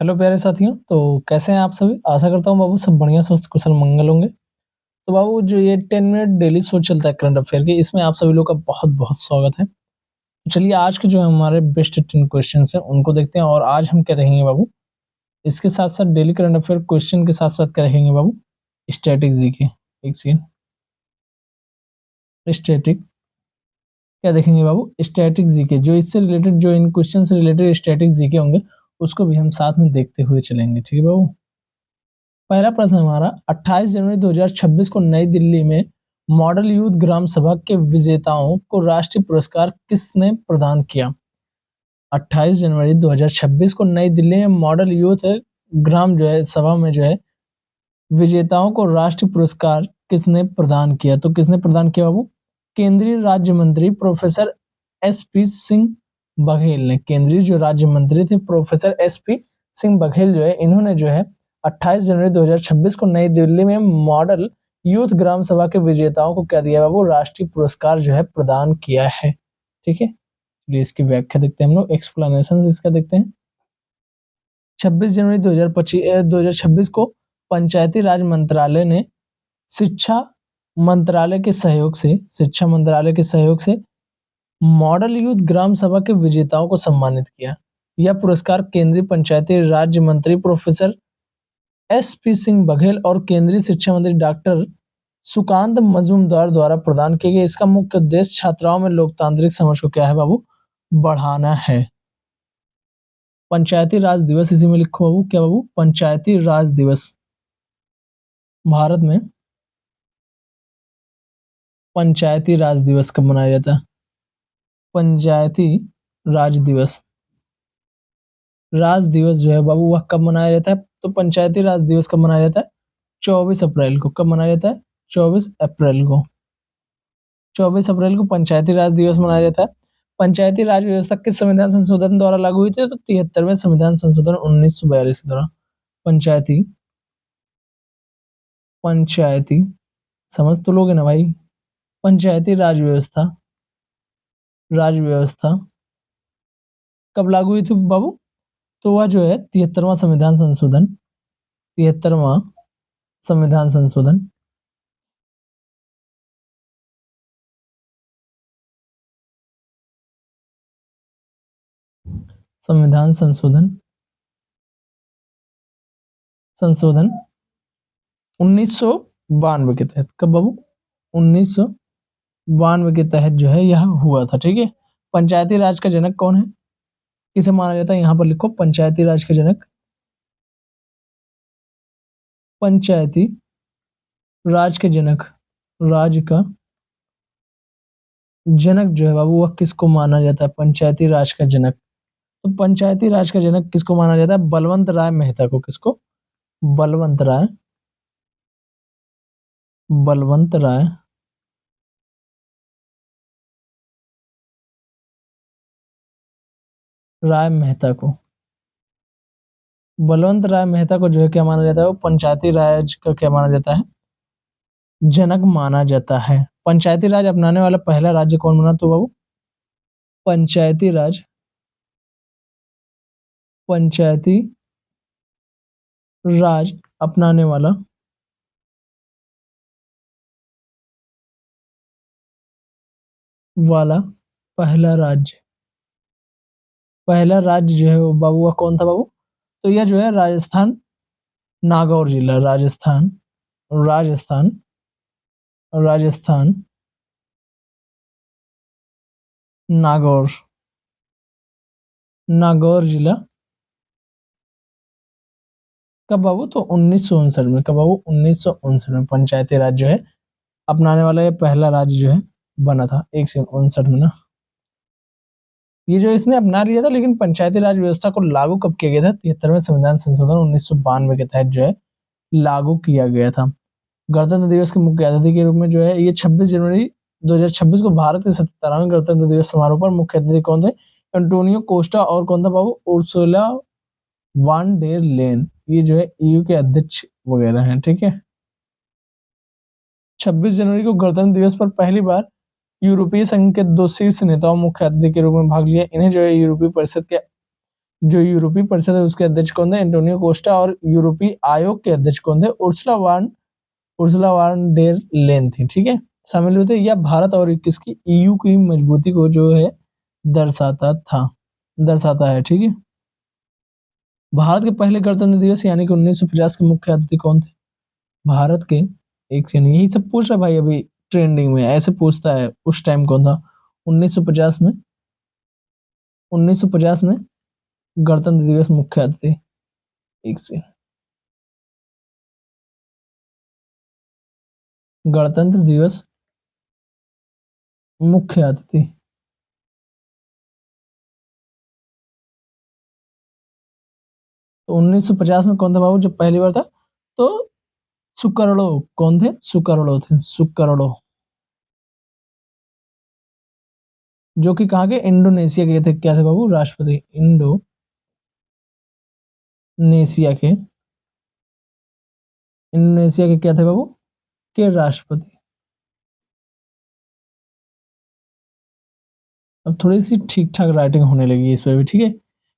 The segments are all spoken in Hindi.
हेलो प्यारे साथियों, तो कैसे हैं आप सभी? आशा करता हूँ बाबू सब बढ़िया स्वस्थ कुशल मंगल होंगे। तो बाबू जो ये 10 मिनट डेली शो चलता है करंट अफेयर के, इसमें आप सभी लोग का बहुत-बहुत स्वागत है। तो चलिए आज के जो हमारे बेस्ट 10 क्वेश्चंस हैं उनको देखते हैं और आज हम क्या देखेंगे बाबू, इसके साथ-साथ डेली करंट अफेयर क्वेश्चन के साथ-साथ क्या देखेंगे बाबू, स्टैटिक जीके। एक सेकंड, स्टैटिक क्या देखेंगे बाबू? स्टैटिक जीके जो इससे रिलेटेड जो इन क्वेश्चन से रिलेटेड स्टैटिक जीके होंगे, उसको भी हम साथ में देखते हुए चलेंगे। ठीक है बाबू? पहला प्रश्न हमारा 28 जनवरी 2026 को नई दिल्ली में मॉडल यूथ ग्राम सभा के विजेताओं को राष्ट्रीय पुरस्कार किसने प्रदान किया? 28 जनवरी 2026 को नई दिल्ली में मॉडल यूथ ग्राम जो है सभा में जो है विजेताओं को राष्ट्रीय पुरस्कार किसने प्रदान किया? तो किसने प्रदान किया बाबू? केंद्रीय राज्य मंत्री प्रोफेसर एस.पी. सिंह बघेल ने। केंद्रीय जो राज्य मंत्री थे प्रोफेसर एस.पी. सिंह बघेल जो है इन्होंने जो है 28 जनवरी 2026 को नई दिल्ली में मॉडल यूथ ग्राम सभा के विजेताओं को क्या दिया बाबू? राष्ट्रीय पुरस्कार जो है प्रदान किया है। ठीक है, चलिए इसकी व्याख्या देखते हैं हम लोग, एक्सप्लेनेशन इसका देखते हैं। 26 जनवरी 2026 को पंचायती राज मंत्रालय ने शिक्षा शिक्षा मंत्रालय के सहयोग से मॉडल यूथ ग्राम सभा के विजेताओं को सम्मानित किया। यह पुरस्कार केंद्रीय पंचायती राज्य मंत्री प्रोफेसर एस.पी. सिंह बघेल और केंद्रीय शिक्षा मंत्री डॉक्टर सुकांत मजूमदार द्वारा प्रदान किए गए। इसका मुख्य उद्देश्य छात्राओं में लोकतांत्रिक समझ को क्या है बाबू? बढ़ाना है। पंचायती राज दिवस इसी में लिखो बाबू, क्या बाबू? पंचायती राज दिवस। भारत में पंचायती राज दिवस कब मनाया जाता है? पंचायती राज दिवस, राज दिवस जो है बाबू वह कब मनाया जाता है? तो पंचायती राज दिवस कब मनाया जाता है? 24 अप्रैल को। कब मनाया जाता है? 24 अप्रैल को। 24 अप्रैल को पंचायती राज दिवस मनाया जाता है। पंचायती राज व्यवस्था किस संविधान संशोधन द्वारा लागू हुई थी? तो 73वें संविधान संशोधन 1942 के द्वारा। पंचायती पंचायती समझ तो लोगे ना भाई? पंचायती राज व्यवस्था कब लागू हुई थी बाबू? तो वह जो है 73वां संविधान संशोधन, 73वां संविधान संशोधन संविधान संशोधन संशोधन 1992 के तहत। कब बाबू? 1992 के तहत जो है यह हुआ था। ठीक है, पंचायती राज का जनक कौन है? किसे माना जाता है? यहां पर लिखो पंचायती राज का जनक। पंचायती राज के जनक, राज का जनक जो है बाबू वह किसको माना जाता है? पंचायती राज का जनक। तो पंचायती राज का जनक किसको माना जाता है? बलवंत राय मेहता को। किसको? बलवंत राय, बलवंत राय मेहता को, बलवंत राय मेहता को जो है क्या माना जाता है? वो पंचायती राज का क्या माना जाता है? जनक माना जाता है। पंचायती राज अपनाने वाला पहला राज्य कौन बना? तो बाबू पंचायती राज, पंचायती राज अपनाने वाला पहला राज्य जो है वो बाबू वह कौन था बाबू? तो यह जो है राजस्थान, नागौर जिला, राजस्थान राजस्थान नागौर, नागौर जिला। कब बाबू? तो 1959 में। कब बाबू? 1959 में पंचायती राज जो है अपनाने वाला ये पहला राज्य जो है बना था। 1959 में ना, ये जो इसने अपना लिया था, लेकिन पंचायती राज व्यवस्था को लागू कब किया गया था? 73वें संविधान संशोधन 1992 के तहत जो है लागू किया गया था। गणतंत्र दिवस के मुख्य अतिथि के रूप में जो है ये 26 जनवरी 2026 को भारत के 77वें गणतंत्र दिवस समारोह पर मुख्य अतिथि कौन थे? एंटोनियो कोस्टा और कौन था बाबू? उर्सुला वान डेर लेन। ये जो है ईयू के अध्यक्ष वगैरह हैं। ठीक है, 26 जनवरी को गणतंत्र दिवस पर पहली बार यूरोपीय संघ के 2 शीर्ष नेताओं मुख्य अतिथि के रूप में भाग लिया। इन्हें जो है यूरोपीय परिषद के जो यूरोपीय परिषद है उसके अध्यक्ष कौन थे? Antonio Costa. और यूरोपीय आयोग के अध्यक्ष कौन थे? उर्सुला वान डेर लेन थी। ठीक है, शामिल हुए थे। यह भारत और किसकी ईयू की मजबूती को जो है दर्शाता है। ठीक है, भारत के पहले गणतंत्र दिवस यानी कि 1950 के मुख्य अतिथि कौन थे? भारत के एक से नहीं, यही सब पूछ रहा भाई, अभी ट्रेंडिंग में ऐसे पूछता है। उस टाइम कौन था? 1950 में 1950 में गणतंत्र दिवस मुख्य अतिथि एक से गणतंत्र दिवस मुख्य अतिथि तो 1950 में कौन था बाबू जब पहली बार था? तो सुकर्णो। कौन थे? सुकर्णो थे, सुकर्णो, जो कि कहाँ के? इंडोनेशिया के थे। क्या थे बाबू? राष्ट्रपति। इंडोनेशिया के इंडोनेशिया के क्या थे बाबू? के राष्ट्रपति। अब थोड़ी सी ठीक ठाक राइटिंग होने लगी इस पे भी। ठीक है,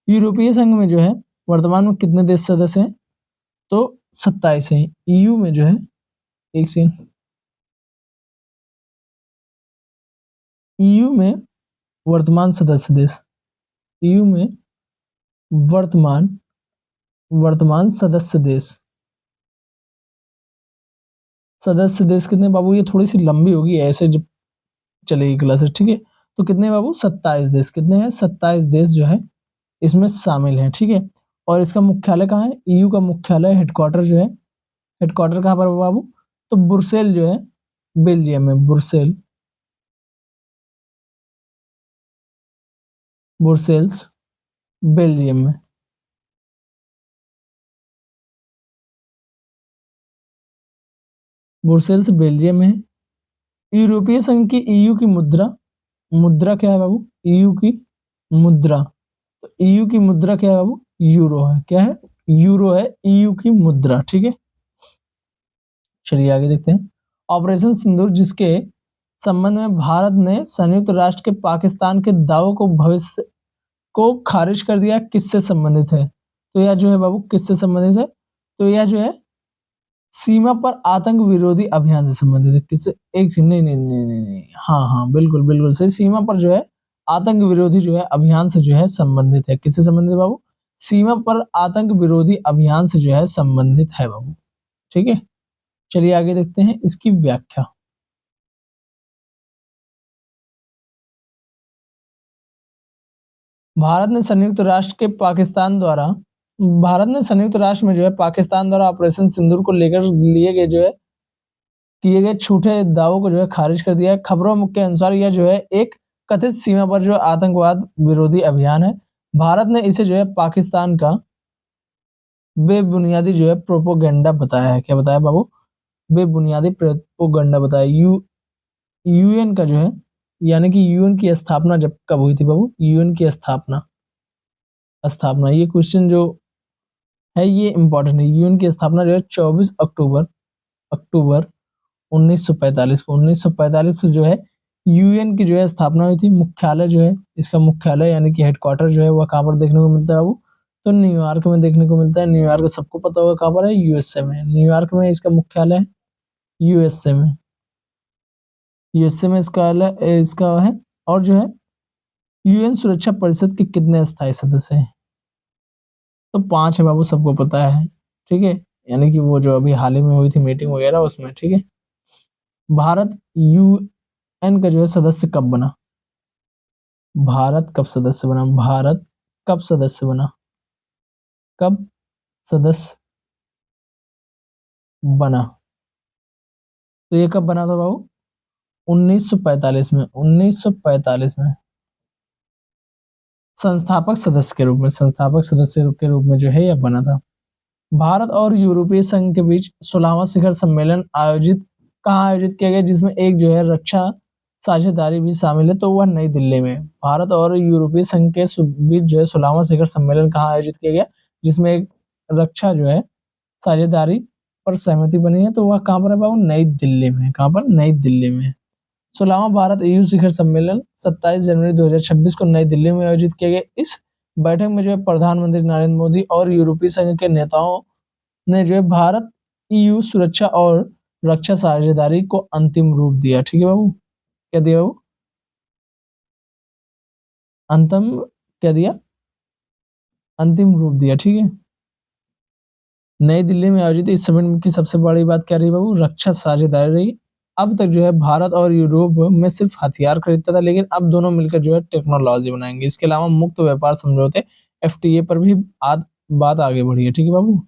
यूरोपीय संघ में जो है वर्तमान में कितने देश सदस्य हैं? तो 27 हैं। ईयू में जो है एक सेकंड, ईयू में वर्तमान सदस्य देश, ईयू में वर्तमान वर्तमान सदस्य देश कितने बाबू? ये थोड़ी सी लंबी होगी, ऐसे जब चलेगी क्लासेस। ठीक है, तो कितने बाबू? 27 देश। कितने हैं? 27 देश जो है इसमें शामिल हैं। ठीक है, और इसका मुख्यालय कहाँ है? ईयू का मुख्यालय हेडक्वार्टर जो है, हेडक्वार्टर कहाँ पर है बाबू? तो ब्रुसेल जो है बेल्जियम में, ब्रुसेल्स बेल्जियम में, ब्रुसेल्स बेल्जियम में है। यूरोपीय संघ की ईयू की मुद्रा क्या है बाबू? ईयू की मुद्रा, तो ईयू की मुद्रा क्या है बाबू? यूरो है। क्या है? यूरो है ईयू की मुद्रा। ठीक है, चलिए आगे देखते हैं। ऑपरेशन सिंदूर जिसके संबंध में भारत ने संयुक्त राष्ट्र के पाकिस्तान के दावों को भविष्य को खारिज कर दिया, किससे संबंधित है? तो यह जो है बाबू किससे संबंधित है? तो यह जो है सीमा पर आतंक विरोधी अभियान से संबंधित है। किससे? एक सेकंड, नहीं नहीं नहीं नहीं नहीं, हाँ हाँ बिल्कुल बिल्कुल सही। सीमा पर जो है आतंक विरोधी जो है अभियान से जो है संबंधित है। किससे संबंधित है बाबू? सीमा पर आतंक विरोधी अभियान से जो है संबंधित है बाबू। ठीक है, चलिए आगे देखते हैं इसकी व्याख्या। भारत ने संयुक्त राष्ट्र के पाकिस्तान द्वारा भारत ने संयुक्त राष्ट्र में जो है पाकिस्तान द्वारा ऑपरेशन सिंदूर को लेकर लिए गए जो है किए गए झूठे दावों को जो है खारिज कर दिया है। खबरों के अनुसार यह जो है एक कथित सीमा पर जो आतंकवाद विरोधी अभियान है। भारत ने इसे जो है पाकिस्तान का बेबुनियादी जो है प्रोपोगंडा बताया है। क्या बताया बाबू? बेबुनियादी प्रोपोगंडा बताया। यूएन का जो है, यानी कि यूएन की स्थापना जब कब हुई थी बाबू? यूएन की स्थापना ये क्वेश्चन जो है ये इंपॉर्टेंट है। यूएन की स्थापना जो है 24 अक्टूबर 1945 को 1945 को जो है यूएन की जो है स्थापना हुई थी। मुख्यालय जो है इसका मुख्यालय यानी कि हेडक्वार्टर जो है वह कहाँ पर देखने को मिलता है बाबू? तो न्यूयॉर्क में देखने को मिलता है। न्यूयॉर्क सबको पता होगा कहाँ पर है? यूएसए में। न्यूयॉर्क में इसका मुख्यालय है। यूएसए में यूएसए में इसका है। और जो है यूएन सुरक्षा परिषद के कितने स्थायी सदस्य हैं? तो 5 है बाबू, सबको पता है। ठीक है, यानी कि वो जो अभी हाल ही में हुई थी मीटिंग वगैरह उसमें। ठीक है, भारत यूएन का जो है सदस्य कब बना? भारत कब सदस्य बना? भारत कब सदस्य बना? कब सदस्य बना? तो ये कब बना था बाबू? 1945 में। 1945 में संस्थापक सदस्य के रूप में जो है यह बना था। भारत और यूरोपीय संघ के बीच 16वां शिखर सम्मेलन कहाँ आयोजित किया गया जिसमें एक जो है रक्षा साझेदारी भी शामिल है? तो वह नई दिल्ली में। भारत और यूरोपीय संघ के बीच जो है 16वां शिखर सम्मेलन कहाँ आयोजित किया गया जिसमें एक रक्षा जो है साझेदारी पर सहमति बनी है? तो वह कहाँ पर है बाबू? नई दिल्ली में। कहाँ पर? नई दिल्ली में। 16वां भारत ईयू शिखर सम्मेलन 27 जनवरी 2026 को नई दिल्ली में आयोजित किया गया। इस बैठक में जो है प्रधानमंत्री नरेंद्र मोदी और यूरोपीय संघ के नेताओं ने जो है भारत ईयू सुरक्षा और रक्षा साझेदारी को अंतिम रूप दिया। ठीक है बाबू, क्या दिया बाबू? अंतिम क्या दिया? अंतिम रूप दिया। ठीक है। नई दिल्ली में आयोजित इस समिट की सबसे बड़ी बात क्या रही बाबू? रक्षा साझेदारी रही। अब तक जो है भारत और यूरोप में सिर्फ हथियार खरीदता था, लेकिन अब दोनों मिलकर जो है टेक्नोलॉजी बनाएंगे। इसके अलावा मुक्त व्यापार समझौते एफटीए पर भी बात आगे बढ़ी है। ठीक है बाबू।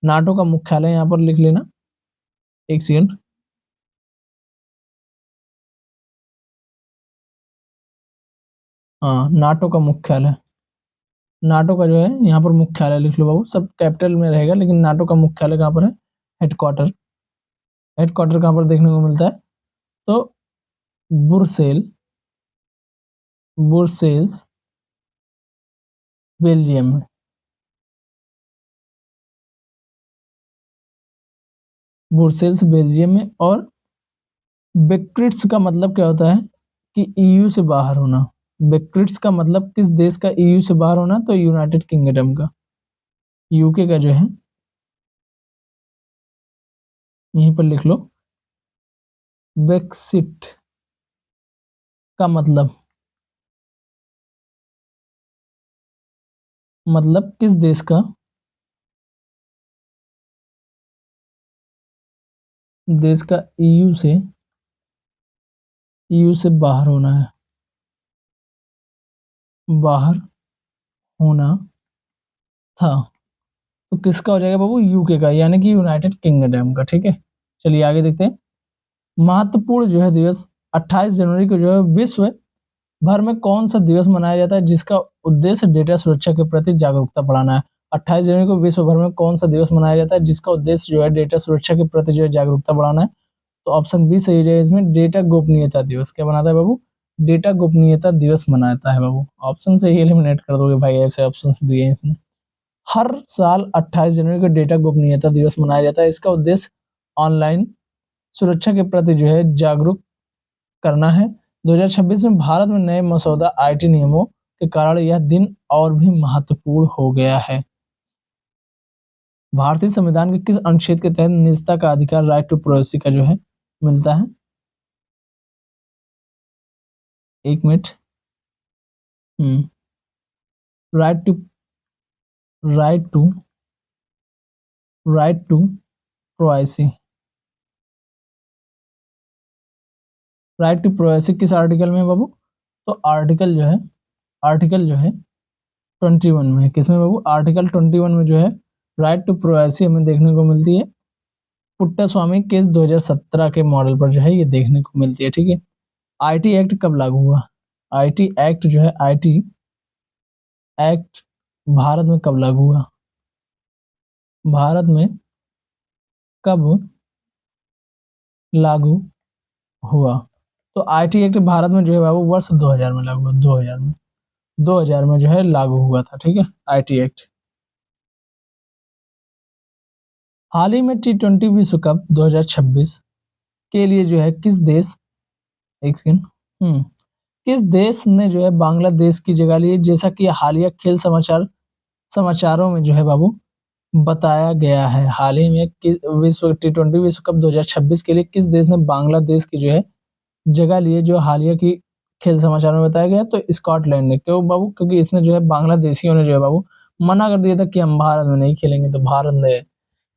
नाटो का मुख्यालय यहाँ पर लिख लेना, एक सेकंड। हाँ, नाटो का मुख्यालय, नाटो का जो है यहाँ पर मुख्यालय लिख लो बाबू, सब कैपिटल में रहेगा, लेकिन नाटो का मुख्यालय कहाँ पर है? हेडक्वार्टर। हेडक्वार्टर कहाँ पर देखने को मिलता है? तो बुरसेल, बुरसेल्स बेल्जियम में। बुरसेल्स बेल्जियम में। और ब्रेक्सिट का मतलब क्या होता है? कि ईयू से बाहर होना। ब्रेक्सिट का मतलब किस देश का ईयू से बाहर होना? तो यूनाइटेड किंगडम का, यूके का जो है, यहीं पर लिख लो। ब्रेक्सिट का मतलब किस देश का ईयू से बाहर होना है, बाहर होना था। तो किसका हो जाएगा बाबू? यूके का, यानी कि यूनाइटेड किंगडम का। ठीक है, चलिए आगे देखते हैं। महत्वपूर्ण जो है दिवस, 28 जनवरी को जो है विश्व भर में कौन सा दिवस मनाया जाता है जिसका उद्देश्य डेटा सुरक्षा के प्रति जागरूकता बढ़ाना है? 28 जनवरी को विश्व भर में कौन सा दिवस मनाया जाता है जिसका उद्देश्य जो है डेटा सुरक्षा के प्रति जो है जागरूकता बढ़ाना है? तो ऑप्शन बी सही है इसमें, डेटा गोपनीयता दिवस। क्या बनाता है बाबू? डेटा गोपनीयता दिवस मनाता है बाबू। ऑप्शन से ही एलिमिनेट कर दोगे भाई, ऐसे ऑप्शन दिए हैं इसने। हर साल 28 जनवरी को डेटा गोपनीयता दिवस मनाया जाता है। इसका उद्देश्य ऑनलाइन सुरक्षा के प्रति जो है जागरूक करना है। 2026 में भारत में नए मसौदा आईटी नियमों के कारण यह दिन और भी महत्वपूर्ण हो गया है। भारतीय संविधान के किस अनुच्छेद के तहत निजता का अधिकार, राइट टू प्राइवेसी का जो है मिलता है? एक minute. Right to right to right to privacy, right to privacy किस आर्टिकल में है बाबू? तो आर्टिकल जो है 21 में। किसमें बाबू? आर्टिकल 21 में जो है राइट टू प्राइवेसी हमें देखने को मिलती है। पुट्टास्वामी केस 2017 के मॉडल पर जो है ये देखने को मिलती है। ठीक है। आईटी एक्ट कब लागू हुआ? आईटी एक्ट जो है, आईटी एक्ट भारत में कब लागू हुआ? भारत में कब लागू हुआ? तो आईटी एक्ट भारत में जो है बाबू वर्ष 2000 में लागू हुआ। 2000 में जो है लागू हुआ था। ठीक है, आईटी एक्ट। हाल ही में T20 विश्व कप 2026 के लिए जो है किस देश, एक सेकंड, किस देश ने जो है बांग्लादेश की जगह ली? जैसा कि हालिया खेल समाचारों में जो है बाबू बताया गया है। हाल ही में विश्व T20 विश्व कप 2026 के लिए किस देश ने बांग्लादेश की जो है जगह ली है? जो हालिया की खेल समाचार में बताया गया, तो स्कॉटलैंड ने। क्यों बाबू? क्योंकि इसने जो है बांग्लादेशियों ने जो है बाबू मना कर दिया था कि हम भारत में नहीं खेलेंगे, तो भारत ने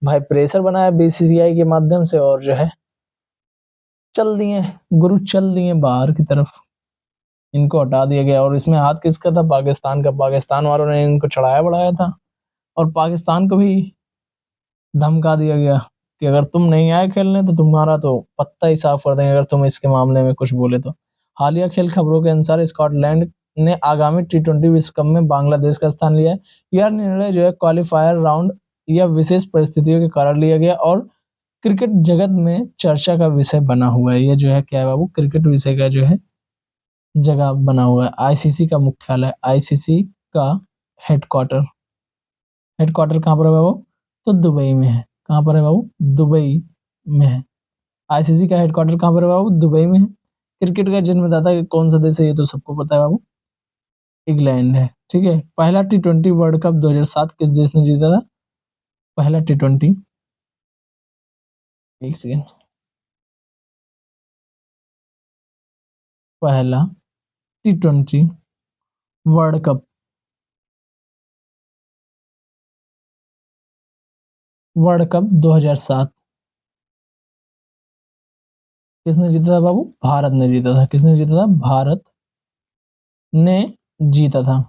भाई प्रेशर बनाया बीसीसीआई के माध्यम से, और जो है चल दिए गुरु, चल दिए बाहर की तरफ, इनको हटा दिया गया। और इसमें हाथ किसका था? पाकिस्तान का। पाकिस्तान वालों ने इनको चढ़ाया बढ़ाया था, और पाकिस्तान को भी धमका दिया गया कि अगर तुम नहीं आए खेलने तो तुम्हारा तो पत्ता ही साफ कर देंगे अगर तुम इसके मामले में कुछ बोले तो। हालिया खेल खबरों के अनुसार स्कॉटलैंड ने आगामी T20 विश्व कप में बांग्लादेश का स्थान लिया है। यह निर्णय जो है क्वालिफायर राउंड या विशेष परिस्थितियों के कारण लिया गया, और क्रिकेट जगत में चर्चा का विषय बना हुआ है। ये जो है क्या है बाबू? क्रिकेट विषय का जो है जगह बना हुआ है। आईसीसी का मुख्यालय, आईसीसी का हेडक्वार्टर, हेडक्वार्टर कहाँ पर है बाबू? तो दुबई में है। कहाँ पर है बाबू? दुबई में है। आईसीसी का हेडक्वार्टर कहाँ पर है बाबू? दुबई में है। क्रिकेट का जन्मदाता कौन सा देश है? ये तो सबको पता है बाबू, इंग्लैंड है। ठीक है, पहला T20 वर्ल्ड कप 2007 किस देश ने जीता था? पहला T20, एक सेकेंड, पहला T20 world cup, world cup 2007 किसने जीता था बाबू? भारत ने जीता था। किसने जीता था? भारत ने जीता था।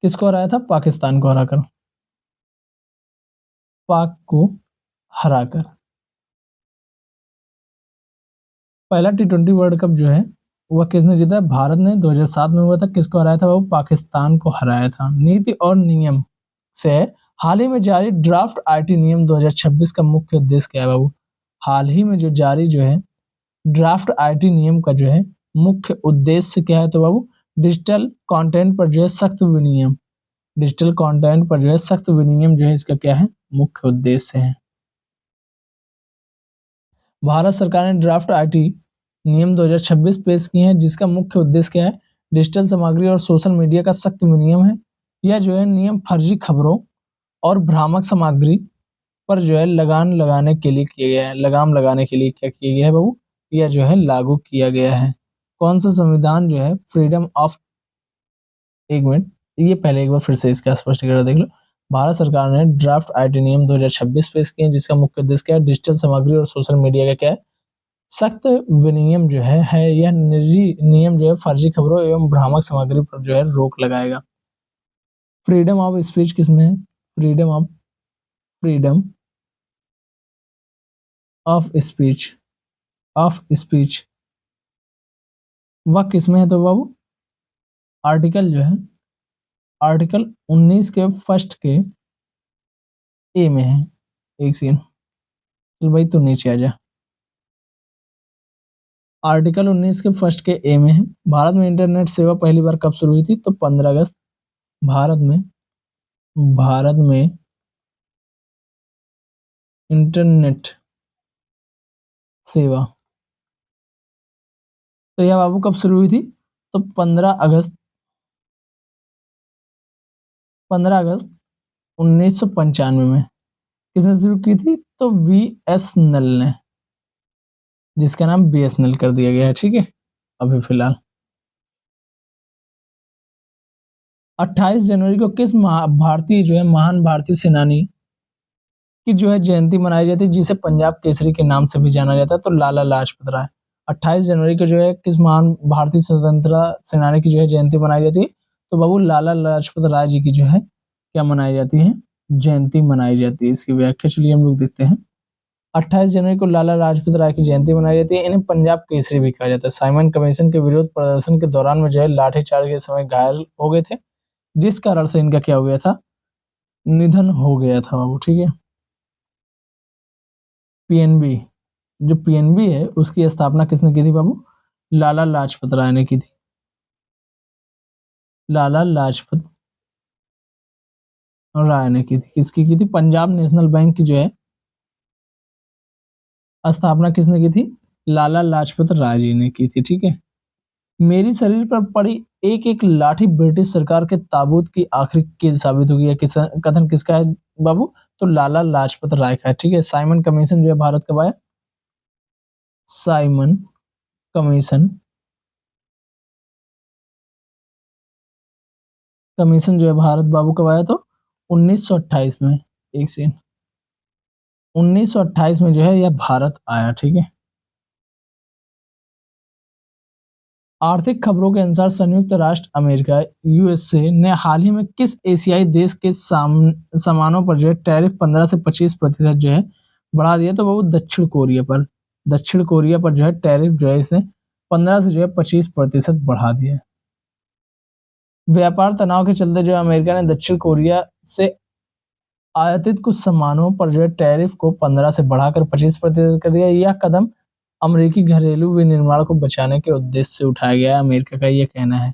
किसको हराया था? पाकिस्तान को हराकर, पाक को हराकर। पहला T20 वर्ल्ड कप जो है वह किसने जीता? भारत ने 2007 में हुआ था। किसको हराया था? वो पाकिस्तान को हराया था। नीति और नियम से हाल ही में जारी ड्राफ्ट आईटी नियम 2026 का मुख्य उद्देश्य क्या है बाबू? हाल ही में जो जारी जो है ड्राफ्ट आईटी नियम का जो है मुख्य उद्देश्य क्या है? तो बाबू डिजिटल कंटेंट पर जो है सख्त विनियम, डिजिटल कंटेंट पर जो है सख्त विनियम जो है इसका क्या है? मुख्य उद्देश्य है। भारत सरकार ने ड्राफ्ट आईटी नियम 2026 पेश किए हैं जिसका मुख्य उद्देश्य क्या है? डिजिटल सामग्री और सोशल मीडिया का सख्त विनियम है। यह जो है नियम फर्जी खबरों और भ्रामक सामग्री पर जो है लगाम लगाने के लिए किया गया है। लगाम लगाने के लिए क्या किया गया है बाबू? यह जो है लागू किया गया है। कौन सा संविधान जो है फ्रीडम ऑफ, एक मिनट, ये पहले एक बार फिर से इसका स्पष्टीकरण देख लो। भारत सरकार ने ड्राफ्ट आईटी नियम 2026 पेश किए जिसका मुख्य उद्देश्य क्या है? डिजिटल सामग्री और सोशल मीडिया का क्या है? सख्त विनियम जो है यह निजी नियम जो है फर्जी खबरों एवं भ्रामक सामग्री पर जो है रोक लगाएगा। फ्रीडम ऑफ स्पीच किसमें है? Freedom of speech, of speech वह किसमें है? तो बाबू आर्टिकल जो है आर्टिकल 19 के फर्स्ट के ए में है। एक सेकंड, चल भाई तू नीचे आ जा। आर्टिकल 19 के फर्स्ट के ए में है। भारत में इंटरनेट सेवा पहली बार कब शुरू हुई थी? तो 15 अगस्त। भारत में, भारत में इंटरनेट सेवा तो यह बाबू कब शुरू हुई थी? तो 15 अगस्त, 15 अगस्त 1995 में। किसने शुरू की थी? तो बीएसएनएल ने, जिसका नाम बीएसएनएल कर दिया गया है। ठीक है, अभी फिलहाल 28 जनवरी को किस भारतीय जो है महान भारतीय सेनानी की जो है जयंती मनाई जाती है जिसे पंजाब केसरी के नाम से भी जाना जाता है? तो लाला लाजपत राय। 28 जनवरी को जो है किस महान भारतीय स्वतंत्रता सेनानी की जो है जयंती मनाई जाती है? तो बाबू लाला लाजपत राय जी की जो है क्या मनाई जाती है? जयंती मनाई जाती है। इसकी व्याख्या चलिए हम लोग देखते हैं। 28 जनवरी को लाला लाजपत राय की जयंती मनाई जाती है। इन्हें पंजाब केसरी भी कहा जाता है। साइमन कमीशन के विरोध प्रदर्शन के दौरान में जो है लाठीचार्ज के समय घायल हो गए थे जिस कारण से इनका क्या हो गया था? निधन हो गया था बाबू। ठीक है, पीएनबी, जो पीएनबी है उसकी स्थापना किसने की थी बाबू? लाला लाजपत राय ने की थी। लाला लाजपत राय ने की थी। किसकी की थी? पंजाब नेशनल बैंक की जो है स्थापना किसने की थी? लाला लाजपत राय जी ने की थी। ठीक है, मेरी शरीर पर पड़ी एक एक लाठी ब्रिटिश सरकार के ताबूत की आखिरी कील साबित होगी। किस कथन किसका है बाबू? तो लाला लाजपत राय का है। ठीक है, साइमन कमीशन जो है भारत कब आया? साइमन कमीशन, कमीशन जो है भारत बाबू कब आया? तो 1928 में। एक सेकंड, 1928 में जो है यह भारत आया। ठीक है, आर्थिक खबरों के अनुसार संयुक्त राष्ट्र अमेरिका यूएसए ने हाल ही में किस एशियाई देश के सामानों पर जो है टैरिफ 15 से 25% जो है बढ़ा दिया? तो वो दक्षिण कोरिया पर, दक्षिण कोरिया पर जो है टैरिफ जो है इसे 15 से जो है 25% बढ़ा दिया। व्यापार तनाव के चलते जो है अमेरिका ने दक्षिण कोरिया से आयातित कुछ सामानों पर जो है टैरिफ को 15 से बढ़ाकर 25% कर दिया। यह कदम अमेरिकी घरेलू विनिर्माण को बचाने के उद्देश्य से उठाया गया है, अमेरिका का यह कहना है।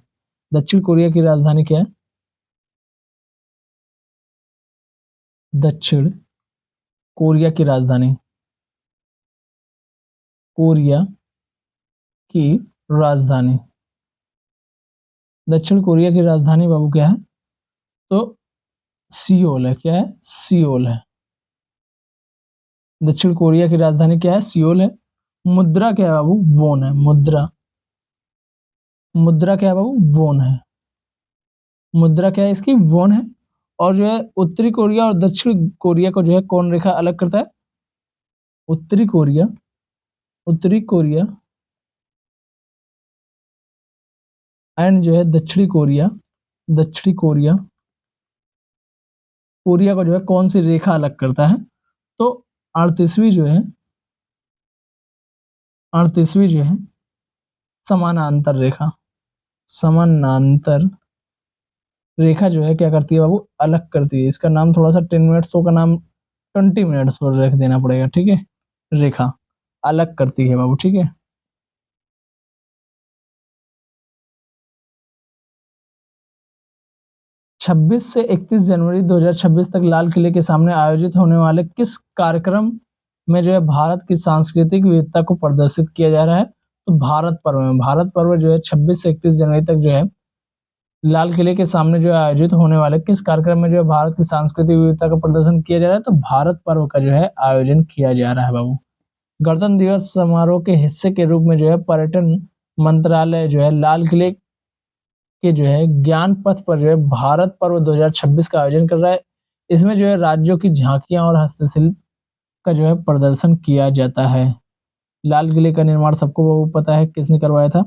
दक्षिण कोरिया की राजधानी क्या है? दक्षिण कोरिया की राजधानी, कोरिया की राजधानी दक्षिण कोरिया की राजधानी बाबू क्या है? तो सियोल है। क्या है? सियोल है। दक्षिण कोरिया की राजधानी क्या है? सियोल है। मुद्रा क्या है बाबू? वोन है। मुद्रा, मुद्रा क्या है बाबू? वोन है। मुद्रा क्या है इसकी? वोन है। और जो है उत्तरी कोरिया और दक्षिण कोरिया को जो है कौन रेखा अलग करता है? उत्तरी कोरिया, उत्तरी कोरिया एंड जो है दक्षिणी कोरिया, दक्षिणी कोरिया, कोरिया को जो है कौन सी रेखा अलग करता है? तो 38वीं जो है, 38वीं जो है समानांतर रेखा, समानांतर रेखा जो है क्या करती है बाबू? अलग करती है। इसका नाम थोड़ा सा 10 मिनट्स का नाम 20 मिनट्स पर रख देना पड़ेगा, ठीक है। रेखा अलग करती है बाबू, ठीक है। छब्बीस से 31 जनवरी 2026 तक लाल किले के सामने आयोजित होने वाले किस कार्यक्रम में जो है भारत की सांस्कृतिक विविधता को प्रदर्शित किया जा रहा है? तो भारत पर्व में। भारत पर्व जो है 26 से 31 जनवरी तक जो है लाल किले के सामने जो है आयोजित होने वाले किस कार्यक्रम में जो है भारत की सांस्कृतिक विविधता का प्रदर्शन किया जा रहा है? तो भारत पर्व का जो है आयोजन किया जा रहा है बाबू। गणतंत्र दिवस समारोह के हिस्से के रूप में जो है पर्यटन मंत्रालय जो है लाल किले के जो है ज्ञान पथ पर जो है भारत पर्व 2026 का आयोजन कर रहा है। इसमें जो है राज्यों की झांकियां और हस्तशिल्प का जो है प्रदर्शन किया जाता है। लाल किले का निर्माण सबको वो पता है किसने करवाया था?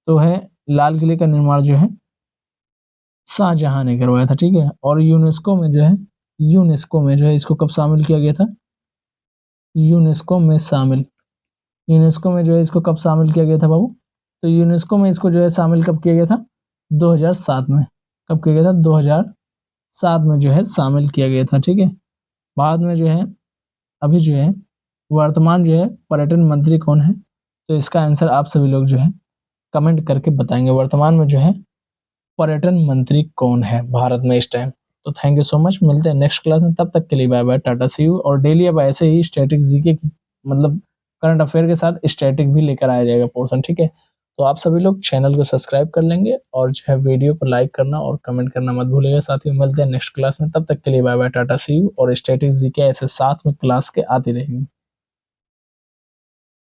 तो है लाल किले का निर्माण जो है शाहजहां ने करवाया था, ठीक है। और यूनेस्को में जो है, यूनेस्को में जो है इसको कब शामिल किया गया था? यूनेस्को में शामिल, यूनेस्को में जो है इसको कब शामिल किया गया था बाबू? तो यूनेस्को में इसको जो है शामिल कब किया गया था? 2007 में। कब किया गया था? 2007 में जो है शामिल किया गया था, ठीक है। बाद में जो है अभी जो है वर्तमान जो है पर्यटन मंत्री कौन है? तो इसका आंसर आप सभी लोग जो है कमेंट करके बताएंगे। वर्तमान में जो है पर्यटन मंत्री कौन है भारत में इस टाइम? तो थैंक यू सो मच, मिलते हैं नेक्स्ट क्लास में, तब तक के लिए bye bye, tata see you. और डेली अब ऐसे ही स्टैटिक जीके मतलब करंट अफेयर के साथ स्टैटिक भी लेकर आया जाएगा पोर्शन, ठीक है। तो आप सभी लोग चैनल को सब्सक्राइब कर लेंगे और जो है वीडियो को लाइक करना और कमेंट करना मत भूलिएगा। साथ ही मिलते हैं नेक्स्ट क्लास में, तब तक के लिए bye bye, tata see you. और स्टैटिक जीके ऐसे साथ में क्लास के आती रहेंगी।